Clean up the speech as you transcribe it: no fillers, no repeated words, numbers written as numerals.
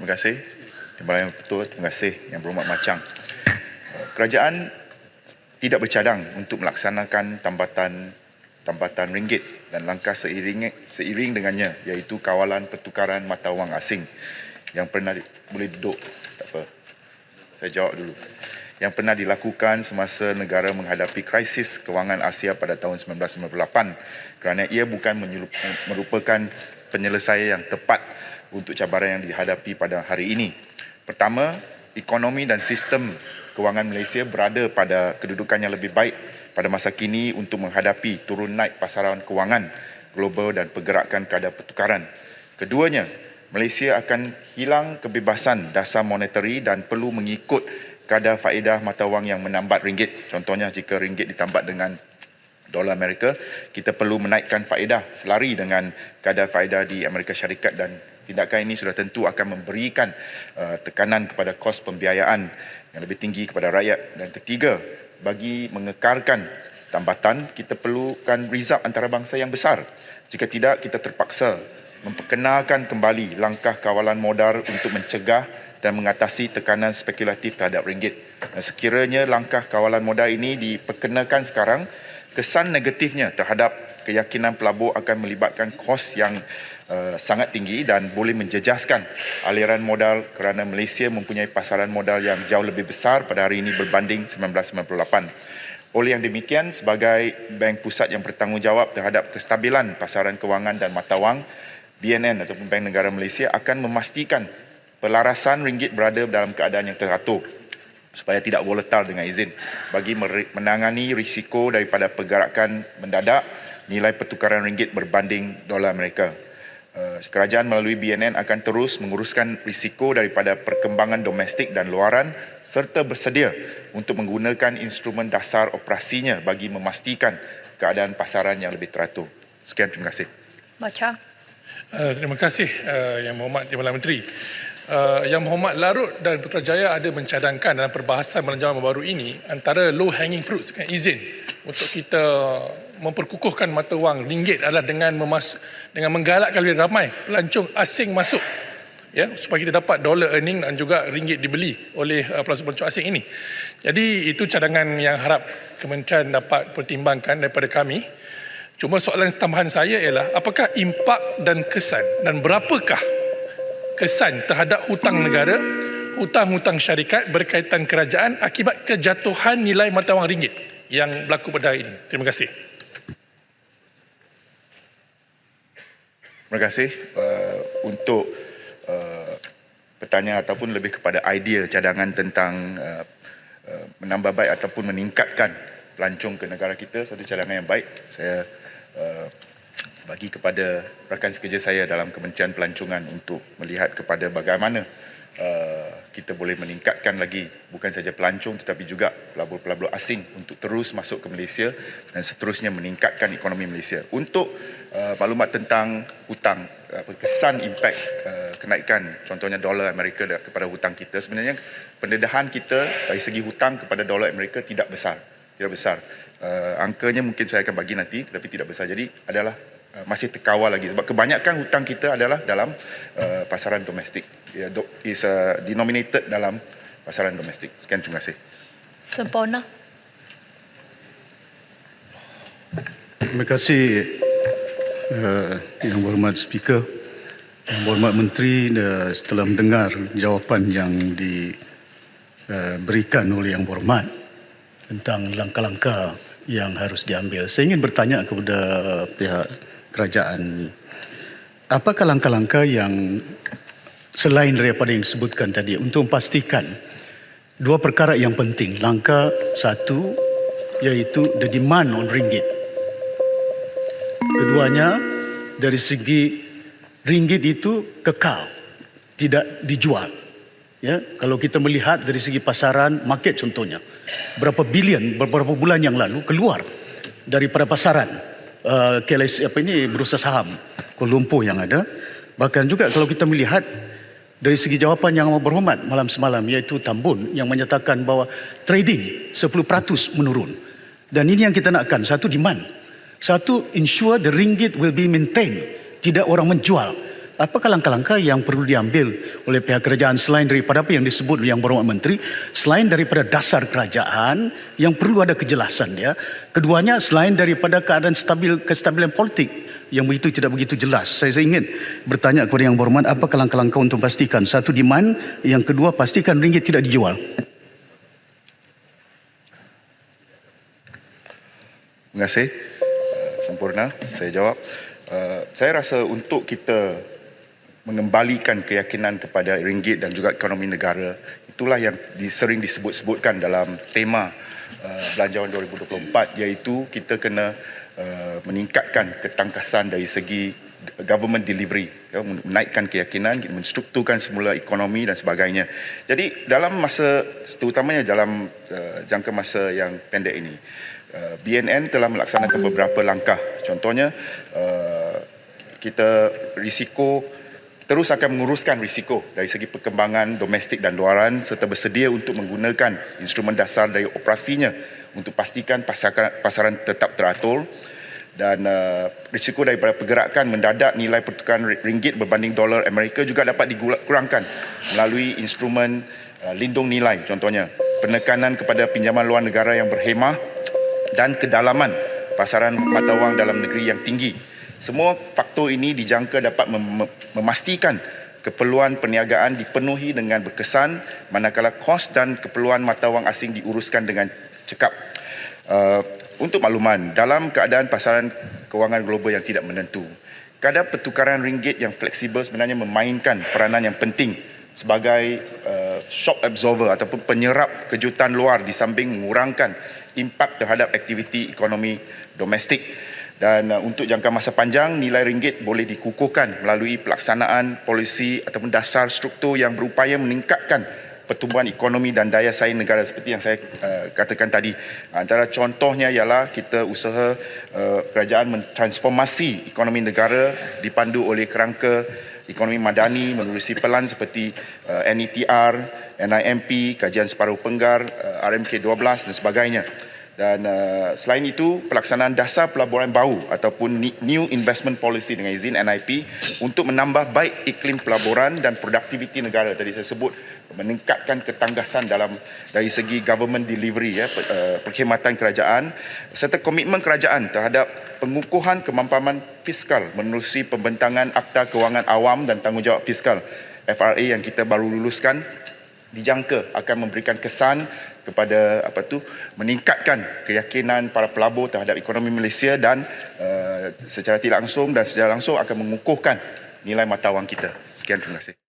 Terima kasih. Timbalan Yang Pertua, terima kasih Yang Berhormat Machang. Kerajaan tidak bercadang untuk melaksanakan tambatan ringgit dan langkah seiring dengannya, iaitu kawalan pertukaran mata wang asing yang pernah boleh duduk, tak apa. Saya jawab dulu. Yang pernah dilakukan semasa negara menghadapi krisis kewangan Asia pada tahun 1998 kerana ia bukan merupakan penyelesaian yang tepat untuk cabaran yang dihadapi pada hari ini. Pertama, ekonomi dan sistem kewangan Malaysia berada pada kedudukan yang lebih baik pada masa kini untuk menghadapi turun naik pasaran kewangan global dan pergerakan kadar pertukaran. Keduanya, Malaysia akan hilang kebebasan dasar monetary dan perlu mengikut kadar faedah mata wang yang menambat ringgit. Contohnya, jika ringgit ditambat dengan dolar Amerika, kita perlu menaikkan faedah selari dengan kadar faedah di Amerika Syarikat, dan tindakan ini sudah tentu akan memberikan tekanan kepada kos pembiayaan yang lebih tinggi kepada rakyat. Dan ketiga, bagi mengekalkan tambatan, kita perlukan rizab antarabangsa yang besar. Jika tidak, kita terpaksa memperkenalkan kembali langkah kawalan modal untuk mencegah dan mengatasi tekanan spekulatif terhadap ringgit. Dan sekiranya langkah kawalan modal ini diperkenalkan sekarang, kesan negatifnya terhadap keyakinan pelabur akan melibatkan kos yang sangat tinggi dan boleh menjejaskan aliran modal kerana Malaysia mempunyai pasaran modal yang jauh lebih besar pada hari ini berbanding 1998. Oleh yang demikian, sebagai bank pusat yang bertanggungjawab terhadap kestabilan pasaran kewangan dan mata wang, BNN ataupun Bank Negara Malaysia akan memastikan pelarasan ringgit berada dalam keadaan yang teratur supaya tidak volatile dengan izin bagi menangani risiko daripada pergerakan mendadak nilai pertukaran ringgit berbanding dolar Amerika. Kerajaan melalui BNN akan terus menguruskan risiko daripada perkembangan domestik dan luaran serta bersedia untuk menggunakan instrumen dasar operasinya bagi memastikan keadaan pasaran yang lebih teratur. Sekian, terima kasih. Machang. Terima kasih Yang Berhormat Timbalan Menteri. Yang Berhormat Larut dan Putrajaya ada mencadangkan dalam perbahasan belanjawan baru ini antara low hanging fruits, izin untuk kita memperkukuhkan mata wang ringgit adalah dengan menggalakkan lebih ramai pelancong asing masuk, ya, supaya kita dapat dollar earning dan juga ringgit dibeli oleh pelancong asing ini. Jadi itu cadangan yang harap Kementerian dapat pertimbangkan daripada kami. Cuma soalan tambahan saya ialah apakah impak dan kesan dan berapakah kesan terhadap hutang negara, hutang-hutang syarikat berkaitan kerajaan akibat kejatuhan nilai mata wang ringgit yang berlaku pada hari ini. Terima kasih. Terima kasih untuk pertanyaan ataupun lebih kepada idea cadangan tentang menambah baik ataupun meningkatkan pelancong ke negara kita. Satu cadangan yang baik. Saya bagi kepada rakan sekerja saya dalam Kementerian Pelancongan untuk melihat kepada bagaimana kita boleh meningkatkan lagi bukan saja pelancong tetapi juga pelabur-pelabur asing untuk terus masuk ke Malaysia dan seterusnya meningkatkan ekonomi Malaysia. Untuk maklumat tentang hutang, kesan impak kenaikan contohnya dolar Amerika kepada hutang kita, sebenarnya pendedahan kita dari segi hutang kepada dolar Amerika tidak besar. Angkanya mungkin saya akan bagi nanti tetapi tidak besar. Jadi adalah masih terkawal lagi sebab kebanyakan hutang kita adalah dalam pasaran domestik. Is denominated dalam pasaran domestik. Sekian, terima kasih. Sempurna. Terima kasih Yang Berhormat Speaker, Yang Berhormat Menteri. Setelah mendengar jawapan yang diberikan oleh Yang Berhormat tentang langkah-langkah yang harus diambil, saya ingin bertanya kepada pihak kerajaan, apakah langkah-langkah yang selain daripada yang disebutkan tadi untuk memastikan dua perkara yang penting. Langkah satu iaitu the demand on ringgit. Keduanya, dari segi ringgit itu kekal, tidak dijual. Ya, kalau kita melihat dari segi pasaran market contohnya, berapa bilion beberapa bulan yang lalu keluar daripada pasaran KLS bursa saham Kuala Lumpur yang ada. Bahkan juga kalau kita melihat dari segi jawapan Yang Berhormat malam semalam, iaitu Tambun yang menyatakan bahawa trading 10% menurun. Dan ini yang kita nakkan. Satu, demand. Satu, ensure the ringgit will be maintained. Tidak orang menjual apakah langkah-langkah yang perlu diambil oleh pihak kerajaan selain daripada apa yang disebut Yang Berhormat Menteri, selain daripada dasar kerajaan yang perlu ada kejelasan dia. Keduanya selain daripada keadaan kestabilan politik yang begitu tidak begitu jelas. Saya ingin bertanya kepada Yang Berhormat, apakah langkah-langkah untuk pastikan satu demand, yang kedua pastikan ringgit tidak dijual. Terima kasih. Sempurna, saya jawab. Saya rasa untuk kita mengembalikan keyakinan kepada ringgit dan juga ekonomi negara, itulah yang sering disebut-sebutkan dalam tema Belanjawan 2024, iaitu kita kena meningkatkan ketangkasan dari segi government delivery, menaikkan keyakinan, menstrukturkan semula ekonomi dan sebagainya. Jadi dalam masa, terutamanya dalam jangka masa yang pendek ini, BNN telah melaksanakan beberapa langkah. Contohnya, kita risiko terus akan menguruskan risiko dari segi perkembangan domestik dan luaran serta bersedia untuk menggunakan instrumen dasar dari operasinya untuk pastikan pasaran tetap teratur, dan risiko daripada pergerakan mendadak nilai pertukaran ringgit berbanding dolar Amerika juga dapat dikurangkan melalui instrumen lindung nilai. Contohnya, penekanan kepada pinjaman luar negara yang berhemah dan kedalaman pasaran mata wang dalam negeri yang tinggi. Semua faktor ini dijangka dapat memastikan keperluan perniagaan dipenuhi dengan berkesan, manakala kos dan keperluan mata wang asing diuruskan dengan cekap. Untuk makluman, dalam keadaan pasaran kewangan global yang tidak menentu, kadar pertukaran ringgit yang fleksibel sebenarnya memainkan peranan yang penting sebagai shock absorber ataupun penyerap kejutan luar di samping mengurangkan impak terhadap aktiviti ekonomi domestik. Dan untuk jangka masa panjang, nilai ringgit boleh dikukuhkan melalui pelaksanaan polisi ataupun dasar struktur yang berupaya meningkatkan pertumbuhan ekonomi dan daya saing negara seperti yang saya katakan tadi. Antara contohnya ialah kita usaha kerajaan mentransformasi ekonomi negara dipandu oleh kerangka ekonomi madani menerusi pelan seperti NETR, NIMP, kajian separuh penggar, RMK 12 dan sebagainya. Dan selain itu, pelaksanaan dasar pelaburan baru ataupun New Investment Policy dengan izin NIP untuk menambah baik iklim pelaburan dan produktiviti negara. Tadi saya sebut meningkatkan ketangkasan dari segi government delivery, perkhidmatan kerajaan serta komitmen kerajaan terhadap pengukuhan kemampanan fiskal menerusi pembentangan Akta Kewangan Awam dan Tanggungjawab Fiskal FRA yang kita baru luluskan, dijangka akan memberikan kesan kepada meningkatkan keyakinan para pelabur terhadap ekonomi Malaysia dan secara tidak langsung dan secara langsung akan mengukuhkan nilai mata wang kita. Sekian, terima kasih.